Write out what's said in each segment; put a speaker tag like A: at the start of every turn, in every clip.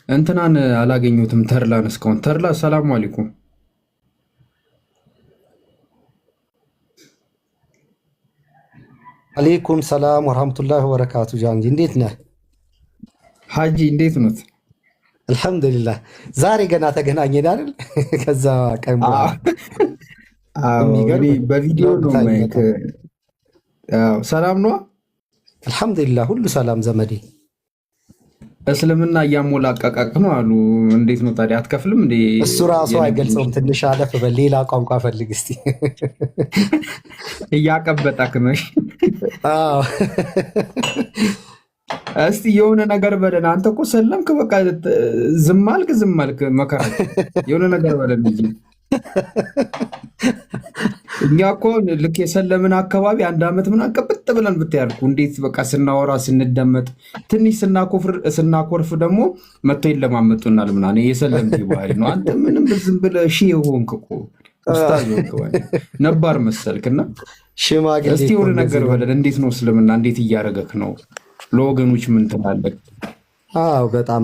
A: እንትናን አላገኙትም ተርላን እስካሁን። ተርላ ሰላም አለይኩም።
B: አለይኩም ሰላም ወራህመቱላሂ ወበረካቱ። ጃንጂ እንዴት ነህ?
A: ሀጂ እንዴት ኖት?
B: አልሐምዱሊላህ። ዛሬ ገና ተገናኘን አይደል? ከዛ ቀን በኋላ
A: በቪዲዮ ነው ማይክ። ሰላም ነው?
B: አልሐምዱሊላህ ሁሉ ሰላም ዘመዴ።
A: እስልምና እያሞላቀቀቅ ነው አሉ። እንዴት ነው ታዲያ? አትከፍልም እንዴ?
B: እሱ ራሱ አይገልጸውም። ትንሽ አለፍ በል፣ ሌላ ቋንቋ ፈልግ እስቲ።
A: እያቀበጠክ ነው። እስቲ የሆነ ነገር በለን። አንተ እኮ ሰለምክ፣ በቃ ዝም አልክ መከራ። የሆነ ነገር በለን እንጂ እኛ እኮ ልክ የሰለምን አካባቢ አንድ ዓመት ምናምን ቅብጥ ብለን ብታያልኩ እንዴት በቃ ስናወራ ስንደመጥ፣ ትንሽ ስናኮርፍ ደግሞ መጥቶ ይለማመጡናል ምናምን። የሰለም ባህል ነው። አንተ ምንም ዝም ብለህ ሺህ የሆንክ እኮ ኡስታዝ ነባር መሰልክና፣ እስቲ የሆነ ነገር በለን። እንዴት ነው እስልምና? እንዴት እያደረገክ ነው? ለወገኖች ምን ትላለህ?
B: በጣም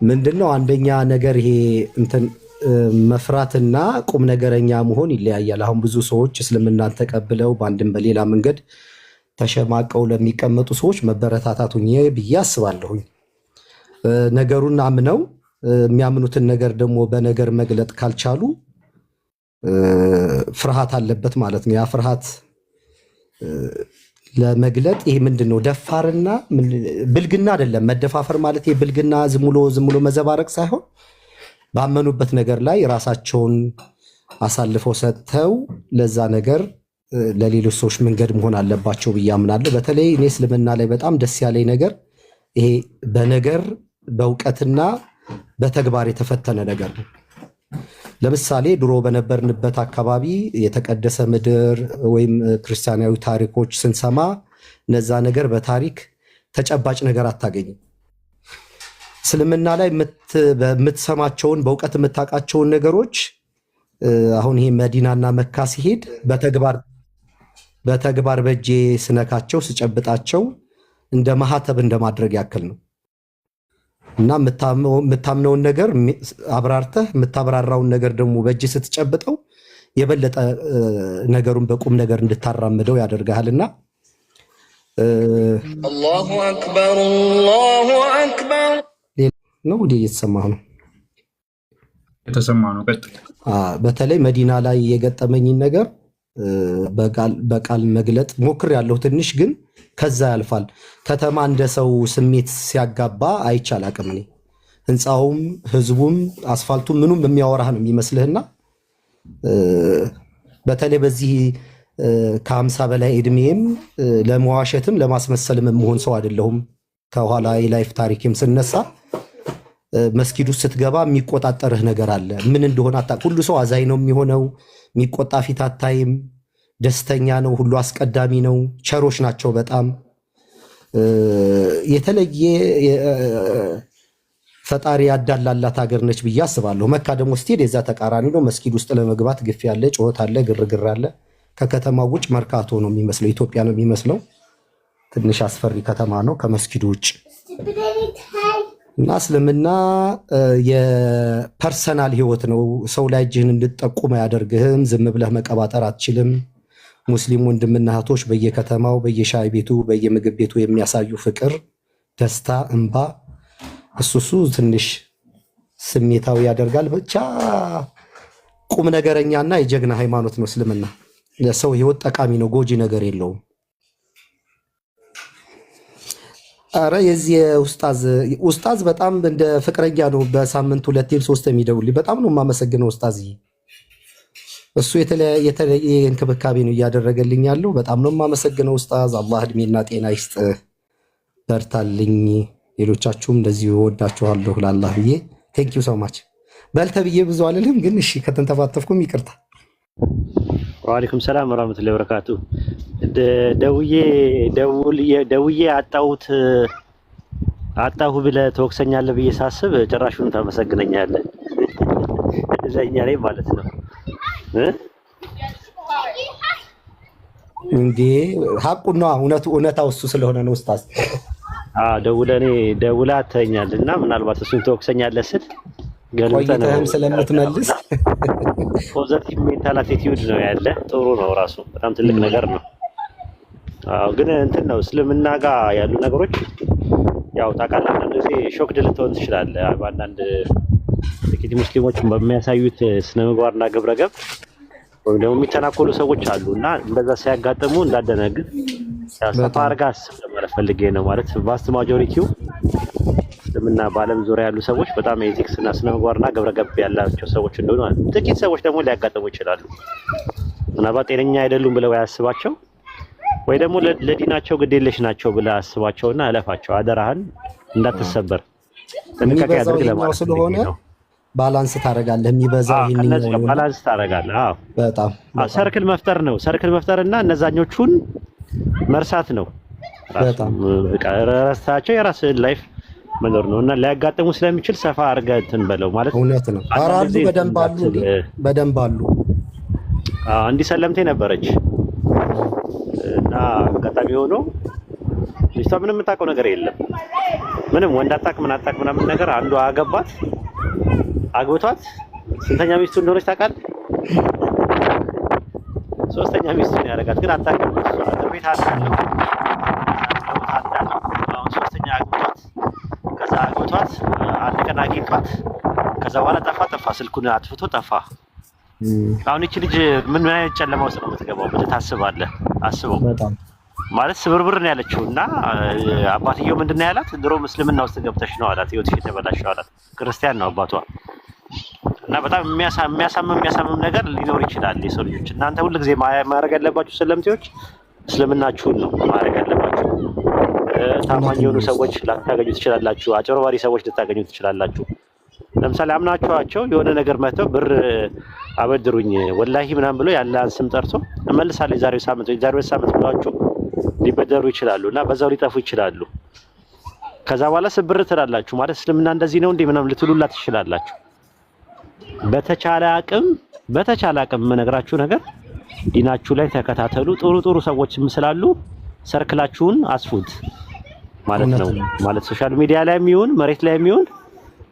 B: ምንድነው አንደኛ ነገር ይሄ እንትን መፍራትና ቁም ነገረኛ መሆን ይለያያል። አሁን ብዙ ሰዎች እስልምናን ተቀብለው በአንድም በሌላ መንገድ ተሸማቀው ለሚቀመጡ ሰዎች መበረታታቱን ብዬ አስባለሁኝ። ነገሩን አምነው የሚያምኑትን ነገር ደግሞ በነገር መግለጥ ካልቻሉ ፍርሃት አለበት ማለት ነው። ያ ፍርሃት ለመግለጥ ይሄ ምንድነው ደፋርና ብልግና አይደለም። መደፋፈር ማለት ይሄ ብልግና ዝም ብሎ መዘባረቅ ሳይሆን ባመኑበት ነገር ላይ ራሳቸውን አሳልፈው ሰጥተው ለዛ ነገር ለሌሎች ሰዎች መንገድ መሆን አለባቸው ብዬ አምናለሁ። በተለይ እኔ እስልምና ላይ በጣም ደስ ያለኝ ነገር ይሄ በነገር በእውቀትና በተግባር የተፈተነ ነገር ነው። ለምሳሌ ድሮ በነበርንበት አካባቢ የተቀደሰ ምድር ወይም ክርስቲያናዊ ታሪኮች ስንሰማ እነዛ ነገር በታሪክ ተጨባጭ ነገር አታገኝም። እስልምና ላይ የምትሰማቸውን በእውቀት የምታውቃቸውን ነገሮች አሁን ይሄ መዲናና መካ ሲሄድ በተግባር በእጄ ስነካቸው ስጨብጣቸው እንደ ማህተብ እንደማድረግ ያክል ነው እና የምታምነውን ነገር አብራርተህ የምታብራራውን ነገር ደግሞ በእጅ ስትጨብጠው የበለጠ ነገሩን በቁም ነገር እንድታራምደው ያደርግሃልና
C: አላሁ አክበር አላሁ አክበር
B: ነው ወዲ እየተሰማህ ነው
A: የተሰማ ነው። ቀጥል።
B: በተለይ መዲና ላይ የገጠመኝን ነገር በቃል መግለጥ ሞክሬያለሁ። ትንሽ ግን ከዛ ያልፋል። ከተማ እንደ ሰው ስሜት ሲያጋባ አይቻል አቅም እኔ ህንፃውም ህዝቡም አስፋልቱም ምኑም የሚያወራህ ነው የሚመስልህና በተለይ በዚህ ከ50 በላይ እድሜም ለመዋሸትም ለማስመሰልም መሆን ሰው አይደለሁም። ከኋላ የላይፍ ታሪክም ስነሳ መስጊዱ ስትገባ የሚቆጣጠርህ ነገር አለ። ምን እንደሆነ አታውቅም። ሁሉ ሰው አዛኝ ነው የሚሆነው። የሚቆጣ ፊት አታይም። ደስተኛ ነው። ሁሉ አስቀዳሚ ነው። ቸሮች ናቸው በጣም የተለየ ፈጣሪ ያዳላላት ሀገር ነች ብዬ አስባለሁ። መካ ደግሞ ስትሄድ የዛ ተቃራኒ ነው። መስጊድ ውስጥ ለመግባት ግፍ ያለ ጩኸት አለ፣ ግርግር አለ። ከከተማው ውጭ መርካቶ ነው የሚመስለው፣ ኢትዮጵያ ነው የሚመስለው። ትንሽ አስፈሪ ከተማ ነው ከመስጊዱ ውጭ እና እስልምና የፐርሰናል ህይወት ነው። ሰው ላይ እጅህን እንድትጠቁም አያደርግህም። ዝም ብለህ መቀባጠር አትችልም። ሙስሊም ወንድምና እህቶች በየከተማው በየሻይ ቤቱ በየምግብ ቤቱ የሚያሳዩ ፍቅር፣ ደስታ፣ እንባ እሱ ትንሽ ስሜታዊ ያደርጋል። ብቻ ቁም ነገረኛና የጀግና ሃይማኖት ነው እስልምና። ለሰው ህይወት ጠቃሚ ነው፣ ጎጂ ነገር የለውም። አረ የዚህ ኡስታዝ በጣም እንደ ፍቅረኛ ነው። በሳምንት 2-3 የሚደውልኝ በጣም ነው የማመሰግነው ኡስታዝ። እሱ የተለየ እንክብካቤ ነው እያደረገልኝ ያለው። በጣም ነው የማመሰግነው ኡስታዝ። አላህ እድሜና ጤና ይስጥ፣ በርታልኝ። ሌሎቻችሁም እንደዚሁ እወዳችኋለሁ ለአላህ ብዬ ቴንክ ዩ ሶ ማች። በልተ ብዬ ብዙ አልልም፣ ግን እሺ ከተንተባተፍኩም ይቅርታ።
D: ወአለይኩም ሰላም ወራህመቱላሂ ወበረካቱ። ደውዬ አጣሁ ብለህ ትወቅሰኛለህ ብዬ ሳስብ ጭራሹን ታመሰግነኛለህ። እዛኛ ላይ ማለት ነው
B: እንዴ ሐቁና እውነታው እሱ ስለሆነ ነው ኡስታዝ።
D: ደውላ አተኛልና ምናልባት እሱን ትወቅሰኛለህ ስል
B: ቆይተህም ስለምትመልስ
D: ፖዘቲቭ ሜንታል አቲቲዩድ ነው ያለ። ጥሩ ነው ራሱ በጣም ትልቅ ነገር ነው። ግን እንትን ነው እስልምና ጋር ያሉ ነገሮች ያው ታውቃለህ፣ አንዳንድ ጊዜ ሾክ ልትሆን ትችላለህ። በአንዳንድ ጥቂት ሙስሊሞች በሚያሳዩት ስነምግባርና ግብረገብ ወይም ደግሞ የሚተናኮሉ ሰዎች አሉ እና እንደዛ ሲያጋጥሙ እንዳደነግጥ ሰፋ አድርገህ አስብ ለማለት ፈልጌ ነው። ማለት ቫስት ማጆሪቲው እስልምና በዓለም ዙሪያ ያሉ ሰዎች በጣም ኤቲክስ እና ስነምግባርና ግብረገብ ያላቸው ሰዎች እንደሆኑ ማለት ነው። ጥቂት ሰዎች ደግሞ ሊያጋጥሙ ይችላሉ። ምናልባት ጤነኛ አይደሉም ብለው ያስባቸው ወይ ደግሞ ለዲናቸው ግዴለሽ ናቸው ብለህ አስባቸውና እለፋቸው። አደራህን እንዳትሰበር ጥንቃቄ አድርግ ለማለት ስለሆነ
B: ባላንስ ታደርጋለህ። የሚበዛው ይሄን ነው
D: ባላንስ ታደርጋለህ። አዎ
B: በጣም
D: ሰርክል መፍጠር ነው። ሰርክል መፍጠርና እነዛኞቹን መርሳት ነው። በቃ ረስታቸው የራስህን ላይፍ መኖር ነው እና ሊያጋጥሙ ስለሚችል ሰፋ አድርገህ እንትን በለው ማለት
B: እውነት ነው። አራሉ በደንብ አሉ።
D: አንዲ ሰለምቴ ነበረች እና አጋጣሚ ሆኖ ልጅቷ ምንም የምታውቀው ነገር የለም። ምንም ወንድ አታውቅ ምን አታውቅ ምናምን ነገር አንዷ አግብቷት ስንተኛ ሚስቱ እንደሆነች ታውቃለህ? ሶስተኛ ሚስቱ ነው ያደረጋት፣ ግን አታውቅም። ቤት አለው አሁን ሶስተኛ አግብቷት አንድ ቀን አግኝቷት ከዛ በኋላ ጠፋ ስልኩን አጥፍቶ ጠፋ። አሁን እቺ ልጅ ምን አይነት ጨለማ ውስጥ ነው የምትገባው ብለህ ታስባለህ? አስበው ማለት ስብርብር ነው ያለችው እና አባትየው ምንድነው ያላት? ድሮ እስልምና ውስጥ ገብተሽ ነው አላት፣ ህይወትሽ የተበላሸው አላት። ክርስቲያን ነው አባቷ እና በጣም የሚያሳምም ነገር ሊኖር ይችላል። የሰው ልጆች እናንተ ሁሉ ጊዜ ማድረግ ያለባችሁ ሰለምቴዎች እስልምናችሁን ነው ማድረግ ያለባችሁ። ታማኝ የሆኑ ሰዎች ላታገኙ ትችላላችሁ። አጭበርባሪ ሰዎች ልታገኙ ትችላላችሁ። ለምሳሌ አምናችኋቸው የሆነ ነገር መተው ብር አበድሩኝ ወላሂ ምናምን ብሎ ያለህን ስም ጠርቶ እመልሳለሁ የዛሬው ሳምንት ብሏችሁ ሊበደሩ ይችላሉ እና በዛው ሊጠፉ ይችላሉ። ከዛ በኋላ ስብር ትላላችሁ ማለት እስልምና እንደዚህ ነው እንዴ ምናምን ልትሉላ ትችላላችሁ። በተቻለ አቅም የምነግራችሁ ነገር ዲናችሁ ላይ ተከታተሉ። ጥሩ ሰዎችም ስላሉ ሰርክላችሁን አስፉት ማለት ነው። ማለት ሶሻል ሚዲያ ላይ የሚሆን መሬት ላይ የሚሆን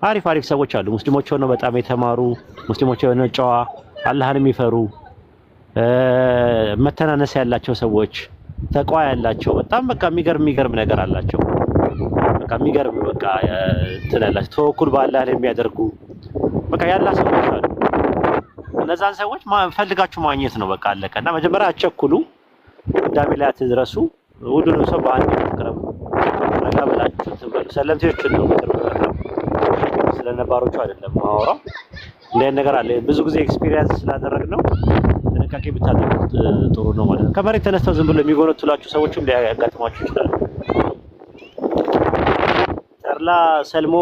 D: አሪፍ ሰዎች አሉ። ሙስሊሞች ሆነው በጣም የተማሩ ሙስሊሞች ሆነው ጨዋ አላህን የሚፈሩ መተናነስ ያላቸው ሰዎች ተቋ ያላቸው በጣም በቃ የሚገርም ነገር አላቸው። በቃ የሚገርም በቃ ትላላችሁ ተወኩል በአላህ ላይ የሚያደርጉ በቃ ያላ ሰዎች አሉ። እነዛን ሰዎች ፈልጋችሁ ማግኘት ነው በቃ አለቀ። እና መጀመሪያ አትቸኩሉ፣ ቅዳሜ ላይ አትድረሱ። ሁሉንም ሰው በአንድ ቅረቡ፣ ረጋ ብላችሁ ትበሉ። ሰለምቴዎችን ነው ቅርብ ስለነባሮቹ አይደለም ማወራው። እንደ ነገር አለ ብዙ ጊዜ ኤክስፒሪየንስ ስላደረግነው ጥንቃቄ ብታደርጉት ጥሩ ነው ማለት ነው። ከመሬት ተነስተው ዝም ብሎ የሚጎነቱላችሁ ሰዎችም ሊያጋጥሟችሁ ይችላል። ተርላ ሰልሞ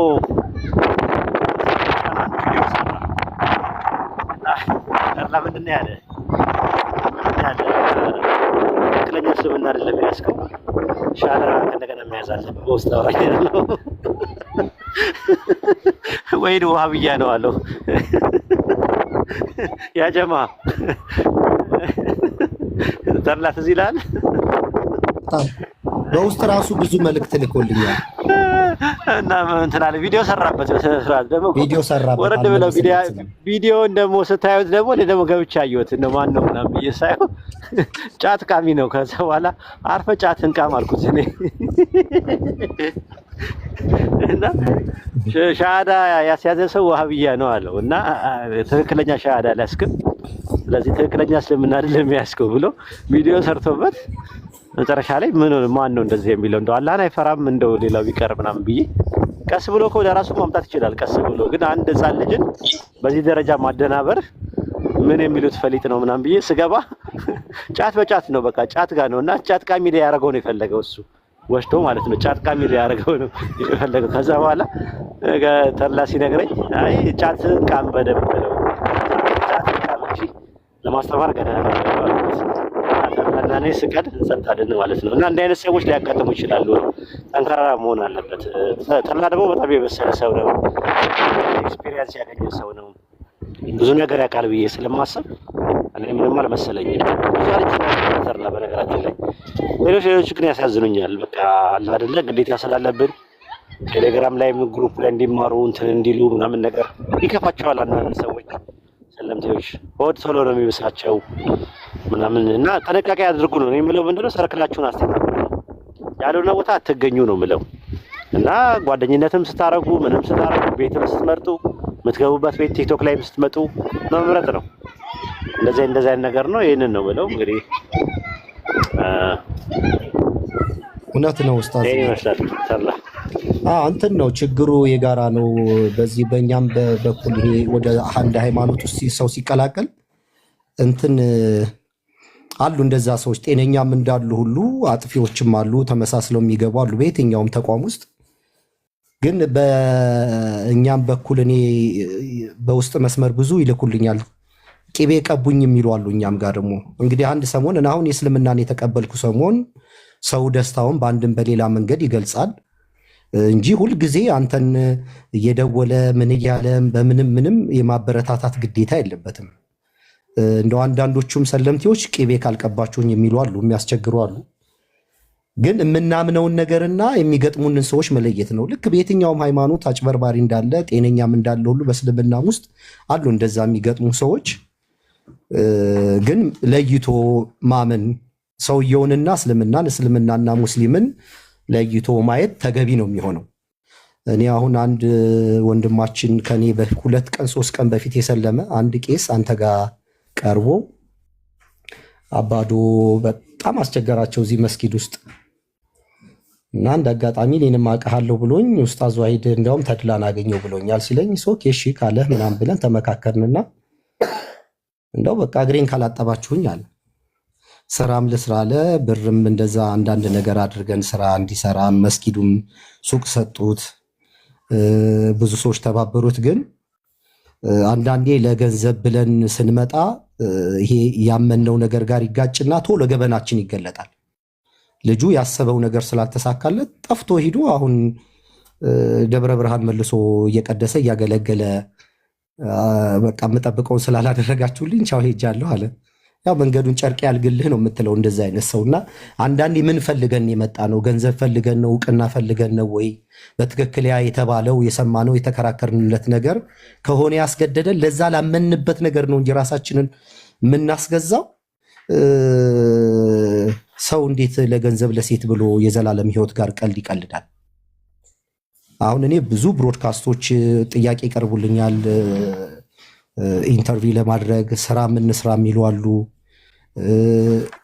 D: ተርላ ምንድን ነው ያለ ትክክለኛ እስልምና አይደለም ያስከው ሻራ ከእንደገና መያዝ አለብህ በውስጥ አውራኝ ነው ወይ ውሃብያ ነው አለው። ያ ጀማ ተርላ ትዝ ይላል።
B: በውስጥ ራሱ ብዙ መልእክት ልኮልኛል
D: እና እንትን አለ ቪዲዮ ሰራበት። በስራት ደግሞ
B: ቪዲዮ ሰራበት
D: ወረድ ብለው ቪዲዮን ደግሞ ስታዩት ደግሞ ደግሞ ገብቻ አየሁት ነው ማን ነው ምናምን ብዬ ሳይሆን ጫት ቃሚ ነው። ከዛ በኋላ አርፈ ጫትን ቃም አልኩት እኔ እና ሻሃዳ ያስያዘ ሰው ዋሃብያ ነው አለው እና ትክክለኛ ሻሃዳ አልያዝክም፣ ስለዚህ ትክክለኛ እስልምና አይደለም ያስከው ብሎ ቪዲዮ ሰርቶበት መጨረሻ ላይ ማን ነው እንደዚህ የሚለው እንደው አላህን አይፈራም እንደው ሌላው ቢቀር ምናምን ብዬ ቀስ ብሎ እኮ ለራሱ ማምጣት ይችላል። ቀስ ብሎ ግን አንድ ህፃን ልጅን በዚህ ደረጃ ማደናበር ምን የሚሉት ፈሊጥ ነው ምናምን ብዬ ስገባ ጫት በጫት ነው በቃ ጫት ጋር ነው እና ጫት ቃሚ ላይ ያደረገው ነው የፈለገው እሱ ወሽቶ ማለት ነው። ጫት ቃሚ ላይ ያደረገው ነው የፈለገው። ከዛ በኋላ ተርላ ሲነግረኝ አይ ጫት ቃም በደንብ ነው ጫት ቃም እንጂ ለማስተማር ገና ነው ተርላኔ ስቀድ እንሰጣለን ማለት ነው። እና እንደ አይነት ሰዎች ሊያጋጥሙ ይችላሉ። ጠንካራ መሆን አለበት። ተርላ ደግሞ በጣም የበሰለ ሰው ነው፣ ኤክስፒሪየንስ ያገኘ ሰው ነው፣ ብዙ ነገር ያውቃል ብዬ ስለማስብ እኔ ምንም አልመሰለኝም። ብዙ አልተናገርና በነገራችን ላይ ሌሎች ግን ያሳዝኑኛል። በቃ አለ አይደለ ግዴታ ስላለብን ቴሌግራም ላይ ግሩፕ ላይ እንዲማሩ እንትን እንዲሉ ምናምን ነገር ይከፋቸዋል። አንዳንድ ሰዎች ሰለምቴዎች ሆድ ቶሎ ነው የሚብሳቸው ምናምን እና ጥንቃቄ አድርጉ ነው የምለው። ምንድነው ሰርክላችሁን አስተካክሉ፣ ያልሆነ ቦታ አትገኙ ነው የምለው። እና ጓደኝነትም ስታረጉ ምንም ስታረጉ ቤትም ስትመርጡ የምትገቡበት ቤት ቲክቶክ ላይም ስትመጡ መምረጥ ነው። እንደዚህ አይነት ነገር ነው። ይሄንን ነው ብለው እንግዲህ
B: እውነት ነው ኡስታዝ።
D: ይሄ ይመስላል ተላ
B: እንትን ነው ችግሩ የጋራ ነው። በዚህ በእኛም በኩል ይሄ ወደ አንድ ሃይማኖት ውስጥ ሰው ሲቀላቀል እንትን አሉ እንደዛ ሰዎች ጤነኛም እንዳሉ ሁሉ አጥፊዎችም አሉ፣ ተመሳስለው የሚገቡ አሉ በየትኛውም ተቋም ውስጥ። ግን በእኛም በኩል እኔ በውስጥ መስመር ብዙ ይልኩልኛል ቅቤ ቀቡኝ የሚሉ አሉ። እኛም ጋር ደግሞ እንግዲህ አንድ ሰሞን እና አሁን የእስልምናን የተቀበልኩ ሰሞን ሰው ደስታውን በአንድም በሌላ መንገድ ይገልጻል እንጂ ሁልጊዜ አንተን እየደወለ ምን እያለ ምንም የማበረታታት ግዴታ የለበትም። እንደው አንዳንዶቹም ሰለምቴዎች ቅቤ ካልቀባችሁኝ የሚሉ አሉ፣ የሚያስቸግሩ አሉ። ግን የምናምነውን ነገርና የሚገጥሙንን ሰዎች መለየት ነው። ልክ በየትኛውም ሃይማኖት አጭበርባሪ እንዳለ ጤነኛም እንዳለ ሁሉ በእስልምና ውስጥ አሉ እንደዛ የሚገጥሙ ሰዎች። ግን ለይቶ ማመን ሰውየውንና እስልምናና ሙስሊምን ለይቶ ማየት ተገቢ ነው የሚሆነው። እኔ አሁን አንድ ወንድማችን ከኔ በ2 ቀን 3 ቀን በፊት የሰለመ አንድ ቄስ አንተ ጋር ቀርቦ አባዶ በጣም አስቸገራቸው እዚህ መስጊድ ውስጥ እና አንድ አጋጣሚ እኔንም አውቃለሁ ብሎኝ ኡስታዝ ዋሂድ እንደውም ተድላን አገኘው ብሎኛል ሲለኝ ሶክ እሺ ካለ ምናምን ብለን ተመካከርንና እንደው በቃ እግሬን ካላጠባችሁኝ አለ ስራም ልስራ አለ። ብርም እንደዛ አንዳንድ ነገር አድርገን ስራ እንዲሰራ መስጊዱም ሱቅ ሰጡት፣ ብዙ ሰዎች ተባበሩት። ግን አንዳንዴ ለገንዘብ ብለን ስንመጣ ይሄ ያመነው ነገር ጋር ይጋጭና ቶሎ ገበናችን ይገለጣል። ልጁ ያሰበው ነገር ስላልተሳካለት ጠፍቶ ሂዶ አሁን ደብረ ብርሃን መልሶ እየቀደሰ እያገለገለ በቃ የምጠብቀውን ስላላደረጋችሁልኝ ቻው ሄጃለሁ አለ። ያው መንገዱን ጨርቅ ያልግልህ ነው የምትለው እንደዛ አይነት ሰውና አንዳንዴ ምን ፈልገን የመጣ ነው? ገንዘብ ፈልገን ነው? እውቅና ፈልገን ነው ወይ? በትክክል ያ የተባለው የሰማነው የተከራከርንለት ነገር ከሆነ ያስገደደን ለዛ ላመንበት ነገር ነው እንጂ ራሳችንን የምናስገዛው ሰው እንዴት ለገንዘብ ለሴት ብሎ የዘላለም ህይወት ጋር ቀልድ ይቀልዳል? አሁን እኔ ብዙ ብሮድካስቶች ጥያቄ ይቀርቡልኛል ኢንተርቪው ለማድረግ ስራ ምን ስራ የሚሉ አሉ።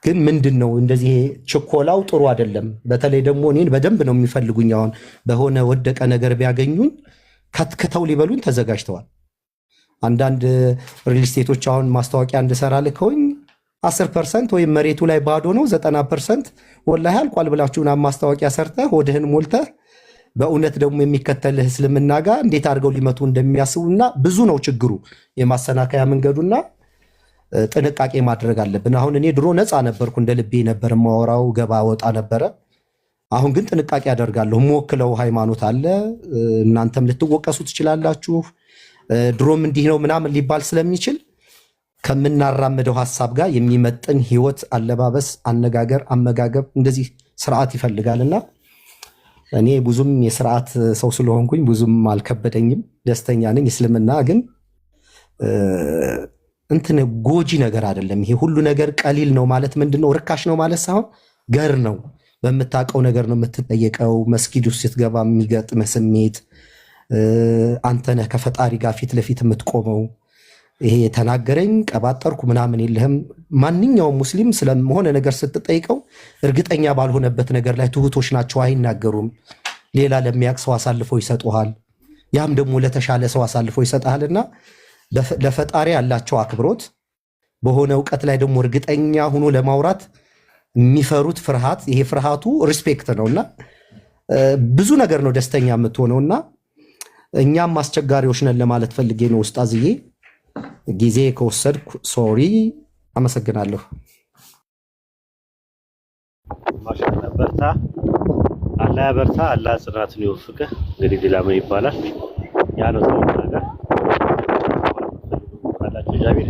B: ግን ምንድነው እንደዚህ ችኮላው ጥሩ አይደለም። በተለይ ደግሞ እኔን በደንብ ነው የሚፈልጉኝ። አሁን በሆነ ወደቀ ነገር ቢያገኙኝ ከትክተው ሊበሉኝ ተዘጋጅተዋል። አንዳንድ ሪል ስቴቶች አሁን ማስታወቂያ እንድሰራ ልከውኝ 10% ወይም መሬቱ ላይ ባዶ ነው 90% ወላሂ አልቋል ብላችሁና ማስታወቂያ ሰርተህ ሆድህን ሞልተህ በእውነት ደግሞ የሚከተልህ እስልምና ጋር እንዴት አድርገው ሊመቱ እንደሚያስቡና ብዙ ነው ችግሩ የማሰናከያ መንገዱና ጥንቃቄ ማድረግ አለብን። አሁን እኔ ድሮ ነፃ ነበርኩ፣ እንደ ልቤ ነበር የማወራው፣ ገባ ወጣ ነበረ። አሁን ግን ጥንቃቄ አደርጋለሁ። የምወክለው ሃይማኖት አለ፣ እናንተም ልትወቀሱ ትችላላችሁ። ድሮም እንዲህ ነው ምናምን ሊባል ስለሚችል ከምናራምደው ሐሳብ ጋር የሚመጥን ህይወት፣ አለባበስ፣ አነጋገር፣ አመጋገብ እንደዚህ ስርዓት ይፈልጋልና እኔ ብዙም የስርዓት ሰው ስለሆንኩኝ ብዙም አልከበደኝም፣ ደስተኛ ነኝ። እስልምና ግን እንትን ጎጂ ነገር አይደለም። ይሄ ሁሉ ነገር ቀሊል ነው ማለት ምንድነው? ርካሽ ነው ማለት ሳይሆን ገር ነው። በምታውቀው ነገር ነው የምትጠየቀው። መስጊድ ውስጥ ስትገባ የሚገጥምህ ስሜት አንተ ነህ ከፈጣሪ ጋር ፊት ለፊት የምትቆመው። ይሄ ተናገረኝ ቀባጠርኩ ምናምን የለህም። ማንኛውም ሙስሊም ስለሆነ ነገር ስትጠይቀው እርግጠኛ ባልሆነበት ነገር ላይ ትሁቶች ናቸው፣ አይናገሩም። ሌላ ለሚያውቅ ሰው አሳልፈው ይሰጡሃል፣ ያም ደግሞ ለተሻለ ሰው አሳልፈው ይሰጣልና ለፈጣሪ ያላቸው አክብሮት በሆነ እውቀት ላይ ደግሞ እርግጠኛ ሆኖ ለማውራት የሚፈሩት ፍርሃት፣ ይሄ ፍርሃቱ ሪስፔክት ነውና ብዙ ነገር ነው ደስተኛ የምትሆነውና እኛም አስቸጋሪዎች ነን ለማለት ፈልጌ ነው ኡስታዝዬ። ጊዜ ከወሰድኩ ሶሪ፣ አመሰግናለሁ።
D: ማሻአላህ በርታ፣ አላህ ያበርታ፣ አላህ ጽናቱን ይወፍቅህ። እንግዲህ ሌላ ምን ይባላል? ያ ነው ተወራጋ ካላችሁ ጃቢር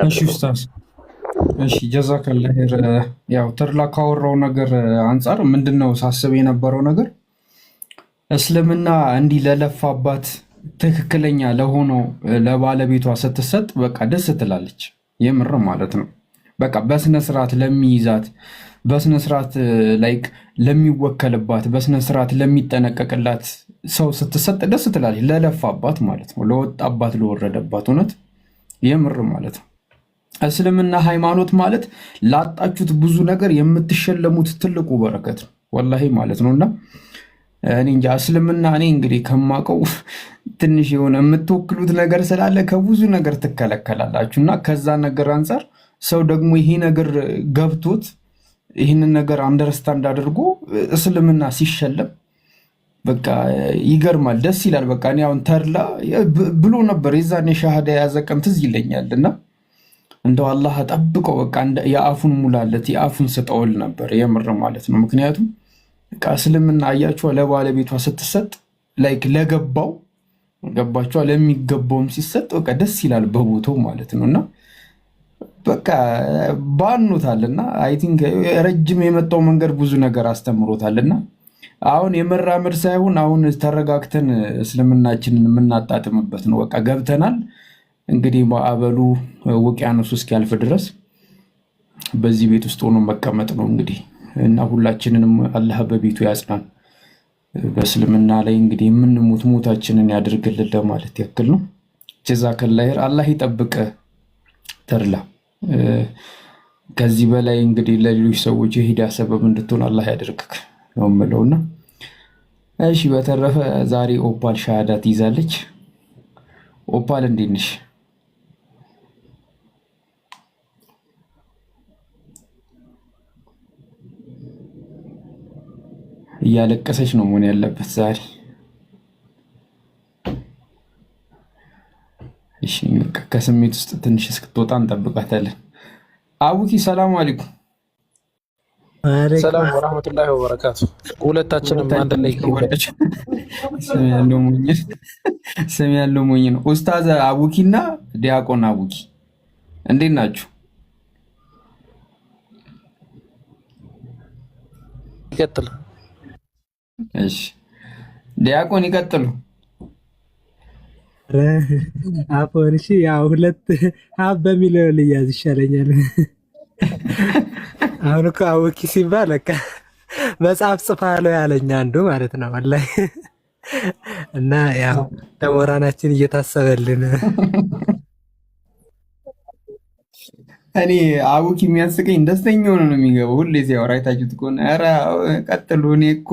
A: እሺ ኡስታዝ፣ እሺ ጀዛከላህ ኸይር። ያው ተድላ ካወራው ነገር አንጻር ምንድነው ሳስብ የነበረው ነገር እስልምና እንዲህ ለለፋባት ትክክለኛ ለሆነው ለባለቤቷ ስትሰጥ በቃ ደስ ትላለች። የምር ማለት ነው። በቃ በስነ ስርዓት ለሚይዛት በስነ ስርዓት ላይክ ለሚወከልባት በስነ ስርዓት ለሚጠነቀቅላት ሰው ስትሰጥ ደስ ትላለች። ለለፋባት ማለት ነው። ለወጣባት ለወረደባት እውነት የምር ማለት ነው። እስልምና ሃይማኖት ማለት ላጣችሁት ብዙ ነገር የምትሸለሙት ትልቁ በረከት ነው። ወላሂ ማለት ነውና እኔ እንጃ እስልምና እኔ እንግዲህ ከማውቀው ትንሽ የሆነ የምትወክሉት ነገር ስላለ ከብዙ ነገር ትከለከላላችሁ እና ከዛ ነገር አንጻር ሰው ደግሞ ይሄ ነገር ገብቶት ይህንን ነገር አንደርስታንድ አድርጎ እስልምና ሲሸለም በቃ ይገርማል፣ ደስ ይላል። በቃ እኔ አሁን ተድላ ብሎ ነበር የዛኔ ሻሃዳ የያዘ ቀን ትዝ ይለኛል እና እንደው አላህ ጠብቀው በቃ የአፉን ሙላለት የአፉን ስጠውል ነበር የምር ማለት ነው። ምክንያቱም በቃ እስልምና አያችኋ ለባለቤቷ ስትሰጥ ላይክ ለገባው ገባችኋ ለሚገባውም ሲሰጥ በቃ ደስ ይላል በቦታው ማለት ነው እና በቃ ባኖታልና አይ ቲንክ ረጅም የመጣው መንገድ ብዙ ነገር አስተምሮታልና አሁን የመራመድ ሳይሆን አሁን ተረጋግተን እስልምናችንን የምናጣጥምበት ነው። በቃ ገብተናል። እንግዲህ ማዕበሉ ውቅያኖስ እስኪያልፍ ድረስ በዚህ ቤት ውስጥ ሆኖ መቀመጥ ነው እንግዲህ እና ሁላችንንም አላህ በቤቱ ያጽናን። በእስልምና ላይ እንግዲህ የምንሞት ሞታችንን ያድርግልን ለማለት ያክል ነው። ጀዛከላህ ኸይር። አላህ ይጠብቅ ተድላ። ከዚህ በላይ እንግዲህ ለሌሎች ሰዎች የሂዳያ ሰበብ እንድትሆን አላህ ያደርግክ ነው የምለውና እሺ። በተረፈ ዛሬ ኦፓል ሻሃዳ ትይዛለች። ኦፓል እንዴት ነሽ? እያለቀሰች ነው መሆን ያለበት ዛሬ። እሺ ከስሜት ውስጥ ትንሽ እስክትወጣ እንጠብቃታለን። አቡኪ ሰላም አለይኩም።
E: ሰላም ወራህመቱላሂ ወበረካቱ። ሁለታችንም አንድ ላይ
A: ስም ያለው ሞኝ ነው። ኡስታዝ አቡኪና ዲያቆን አቡኪ እንዴት ናችሁ?
E: ይቀጥል።
A: እሺ ዲያቆን ይቀጥሉ።
F: አፎን እሺ፣ ያው ሁለት ሀብ በሚለው ልያዝ ይሻለኛል። አሁን እኮ አቡኪ ሲባል በቃ መጽሐፍ ጽፋለሁ ያለኝ አንዱ ማለት ነው ወላሂ። እና ያው ተሞራናችን እየታሰበልን
A: እኔ አቡኪ የሚያስቀኝ ደስተኛ ሆኖ ነው የሚገባው ሁሌ ሲያወራ አይታችሁት ከሆነ ኧረ ቀጥሉ። እኔ እኮ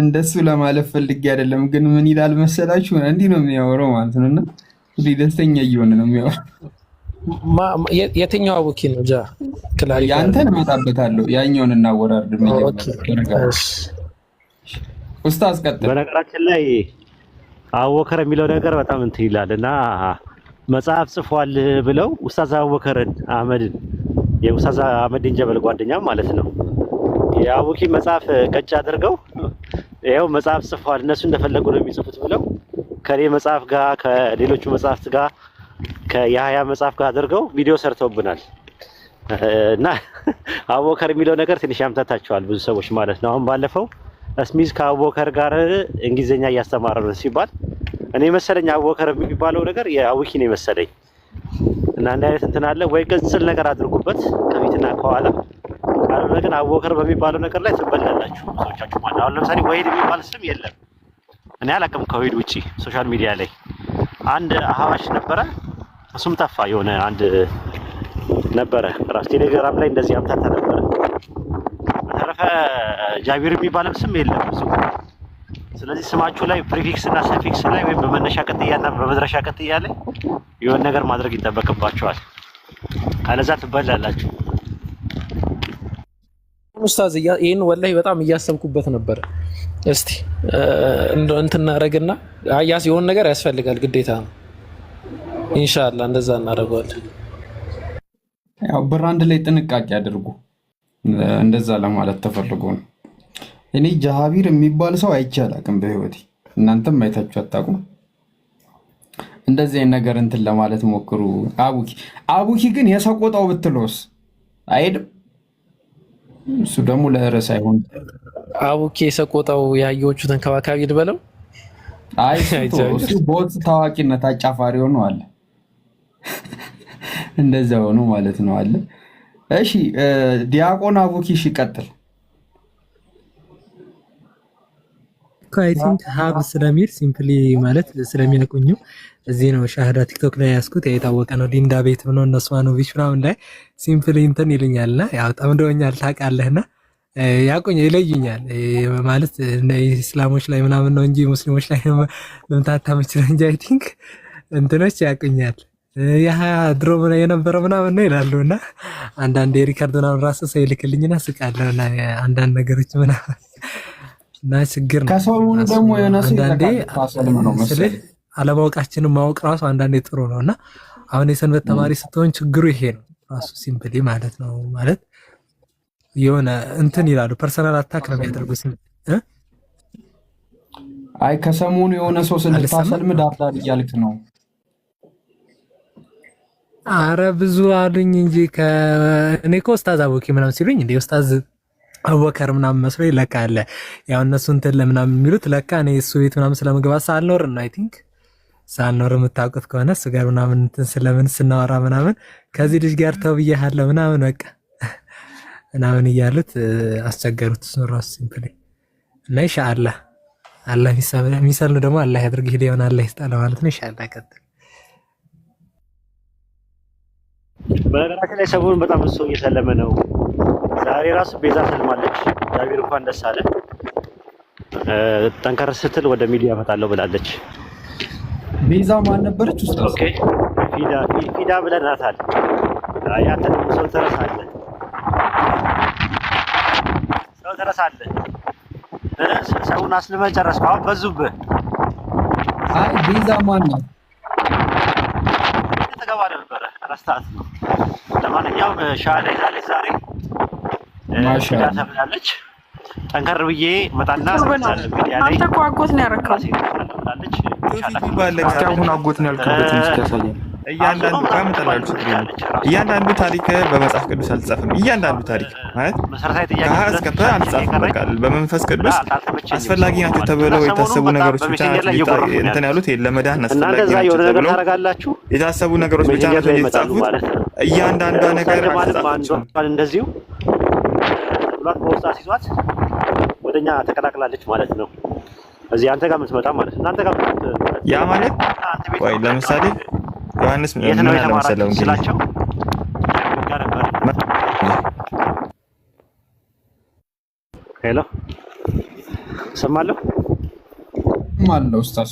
A: እንደሱ ለማለፍ ፈልጌ አይደለም፣ ግን ምን ይላል መሰላችሁ እንዲህ ነው የሚያወራው ማለት ነው። እና ሁሌ ደስተኛ እየሆነ ነው የሚያወራው።
E: የትኛው አቡኪ ነው? ጃ ክላሪ
A: ያንተን እመጣበታለሁ፣ ያኛውን እናወራርድ። ኡስታዝ ቀጥል።
D: በነገራችን ላይ አቡበከር የሚለው ነገር በጣም እንትን ይላል እና መጽሐፍ ጽፏል ብለው ኡስታዝ አቡበከርን አህመድን የኡስታዝ አህመድን ጀበል ጓደኛ ማለት ነው የአቡኪ መጽሐፍ ቀጭ አድርገው ይኸው መጽሐፍ ጽፏል እነሱ እንደፈለጉ ነው የሚጽፉት ብለው ከኔ መጽሐፍ ጋር ከሌሎቹ መጽሐፍት ጋር ከያህያ መጽሐፍ ጋር አድርገው ቪዲዮ ሰርተውብናል። እና አቡበከር የሚለው ነገር ትንሽ ያምታታቸዋል ብዙ ሰዎች ማለት ነው። አሁን ባለፈው እስሚዝ ከአቡበከር ጋር እንግሊዝኛ እያስተማረ ነው ሲባል እኔ መሰለኝ አቡበከር የሚባለው ነገር የአቡኪ ነው መሰለኝ። እና አንድ አይነት እንትን አለ ወይ ቅጽል ነገር አድርጉበት ከፊትና ከኋላ ካልሆነ ግን አቡበከር በሚባለው ነገር ላይ ትበላላችሁ ብዙዎቻችሁ ማለት ነው። አሁን ለምሳሌ ወሂድ የሚባል ስም የለም እኔ አላውቅም ከወሂድ ውጪ ሶሻል ሚዲያ ላይ አንድ አህባሽ ነበረ፣ እሱም ጠፋ። የሆነ አንድ ነበረ ራስ ቴሌግራም ላይ እንደዚህ አምታታ ነበረ። በተረፈ ጃቢር የሚባልም ስም የለም ብዙ። ስለዚህ ስማችሁ ላይ ፕሪፊክስ እና ሰፊክስ ላይ ወይም በመነሻ ቅጥያና በመድረሻ ቅጥያ ላይ የሆነ ነገር ማድረግ ይጠበቅባችኋል፣ ካለዛ ትበላላችሁ።
E: ኡስታዝ ይሄን ወላሂ በጣም እያሰብኩበት ነበር። እስቲ እንትን እናደርግና አያስ የሆነ ነገር ያስፈልጋል ግዴታ ነው። ኢንሻአላህ እንደዛ እናደርገዋለን።
A: ያው ብራንድ ላይ ጥንቃቄ አድርጉ፣ እንደዛ ለማለት ተፈልጎ ነው። እኔ ጃሃቢር የሚባል ሰው አይቼ አላውቅም በህይወቴ፣ እናንተም አይታችሁ አታውቁም። እንደዚህ አይነት ነገር እንትን ለማለት ሞክሩ። አቡኪ ግን የሰቆጣው ብትሎስ አይሄድም። እሱ ደግሞ ለርዕስ አይሆን።
E: አቡኪ የሰቆጣው የአህዮቹ ተንከባካቢ ልበለው።
A: አይ እሱ ቦት ታዋቂነት አጫፋሪ ሆኖ አለ። እንደዛ ሆኖ ማለት ነው አለ። እሺ ዲያቆን አቡኪ እሺ ቀጥል።
F: አይ ቲንክ ሀብ ስለሚል ሲምፕሊ ማለት ስለሚያቆኙ እዚህ ነው ሻሃዳ ቲክቶክ ላይ ያስኩት የታወቀ ነው። ሊንዳ ቤት ነው እነሱ ማኖቪች ምናምን ላይ ሲምፕሊ እንትን ይሉኛልና ያው ጠምደውኛል ታውቃለህና ያቆኝ ይለዩኛል ማለት እስላሞች ላይ ምናምን ነው እንጂ ሙስሊሞች ላይ መምታታ ምችል እንጂ አይ ቲንክ እንትኖች ያቆኛል። ያ ድሮ የነበረው ምናምን ነው ይላሉና አንዳንድ የሪካርድ ምናምን ራሱ ሰው ይልክልኝና ስቃለሁና አንዳንድ ነገሮች ምናምን እና ችግር ነው።
A: ከሰውን ደግሞ የነሱ
F: አንዳንዴ
A: ነው መሰለኝ
F: አለማወቃችንን ማወቅ ራሱ አንዳንዴ ጥሩ ነው። እና አሁን የሰንበት ተማሪ ስትሆን ችግሩ ይሄ ነው ራሱ ሲምፕሊ ማለት ነው። ማለት የሆነ እንትን ይላሉ ፐርሰናል አታክ ነው የሚያደርጉት።
A: አይ ከሰሞኑ የሆነ ሰው ስልታሰልም ዳርዳር እያልክ ነው።
F: አረ ብዙ አሉኝ እንጂ እኔ እኮ ኡስታዝ አቡኪ ምናምን ሲሉኝ እንደ ኡስታዝ አቡበከር ምናምን መስሎ ለካ አለ ያው እነሱ እንትን ለምናምን የሚሉት ለካ እኔ እሱ ቤት ምናምን ስለምገባት ሳልኖር ነው። አይ ቲንክ ሳልኖር የምታውቁት ከሆነ እሱ ጋር ምናምን እንትን ስለምን ስናወራ ምናምን ከዚህ ልጅ ጋር ተብያለሁ ምናምን በቃ ምናምን እያሉት አስቸገሩት። እሱ ራሱ ሲምፕሊ እና ኢንሻአላህ አላህ የሚሰል ደግሞ አላህ ያድርግ ሄደ ይሆናል አላህ ይስጣል ማለት ነው። ኢንሻአላህ ቀጥል።
D: በነገራችን ላይ ሰሞኑን በጣም ብዙ ሰው እየሰለመ ነው። ዛሬ ራሱ ቤዛ ሰልማለች። እግዚአብሔር እንኳን ደስ አለ። ጠንከር ስትል ወደ ሚዲያ እመጣለሁ ብላለች።
A: ቤዛ ማን ነበረች? ኡስታዝ
D: ኦኬ ፊዳ ብለናታል። አይ አንተ ደግሞ ሰው ተረሳለህ። ሰውን አስልመህ ጨረስኩ። አሁን በዙብህ።
A: አይ ቤዛ ማን ነው?
D: ተገባ ነበረ ረስታት ነው። ለማንኛውም ሻሃዳ ይዛለች ዛሬ ማሻአላ ተብላለች። ጠንከር ብዬ መጣና ሚዲያ ላይ
G: አንተ እኮ አጎት ነው ያረካው።
H: አሁን አጎት ነው ያልኩበት እንጂ ታሳየኝ። እያንዳንዱ ታሪክ በመጽሐፍ ቅዱስ አልተጻፈም። እያንዳንዱ ታሪክ ማለት
D: መሰረታዊ ጥያቄ
H: ከአስከፈ አልተጻፈም። በቃ በመንፈስ ቅዱስ አስፈላጊ ናቸው ተብለው የታሰቡ ነገሮች ብቻ እንትን ያሉት ለመዳን አስፈላጊ ናቸው ተብለው የታሰቡ ነገሮች ብቻ ናቸው የተጻፉት። እያንዳንዷ ነገር አልተጻፈችም።
D: እንደዚሁ ብሏት በውስጥ አስይዟት ወደኛ ተቀላቅላለች ማለት ነው። እዚህ አንተ ጋር የምትመጣ ማለት እናንተ ጋር
H: ያ ማለት ወይ ለምሳሌ ዮሐንስ ምን አለ መሰለው እንግዲህ
D: ሄሎ ሰማለሁ
A: ማለው ኡስታዝ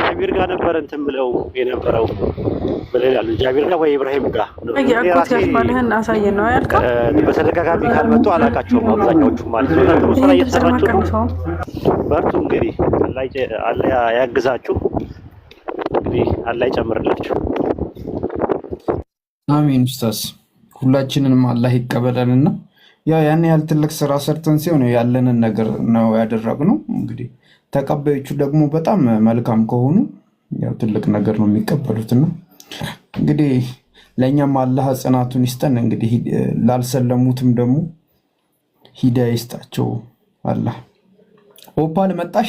D: ጃቢር ጋር ነበር እንትን ብለው የነበረው በሌላሉ ጃቢር ጋር ወይ ኢብራሂም ጋር
G: ያቆት ያስባልህን አሳየን ነው ያልከው።
D: በተደጋጋሚ ካልመጡ አላቃቸውም አብዛኛዎቹ ማለት ነው። ጥሩ ስራ እየሰራችሁ ነው። በርቱ እንግዲህ አላህ ያግዛችሁ። እንግዲህ አላህ ይጨምርላችሁ።
A: አሚን ኡስታዝ ሁላችንንም አላህ ይቀበለንና ያው ያን ያህል ትልቅ ስራ ሰርተን ሲሆን ያለንን ነገር ነው ያደረግነው። እንግዲህ ተቀባዮቹ ደግሞ በጣም መልካም ከሆኑ ያው ትልቅ ነገር ነው የሚቀበሉትና እንግዲህ ለኛም አላህ ጽናቱን ይስጠን። እንግዲህ ላልሰለሙትም ደግሞ ሂዳያ ይስጣቸው አላህ። ኦፓል መጣሽ?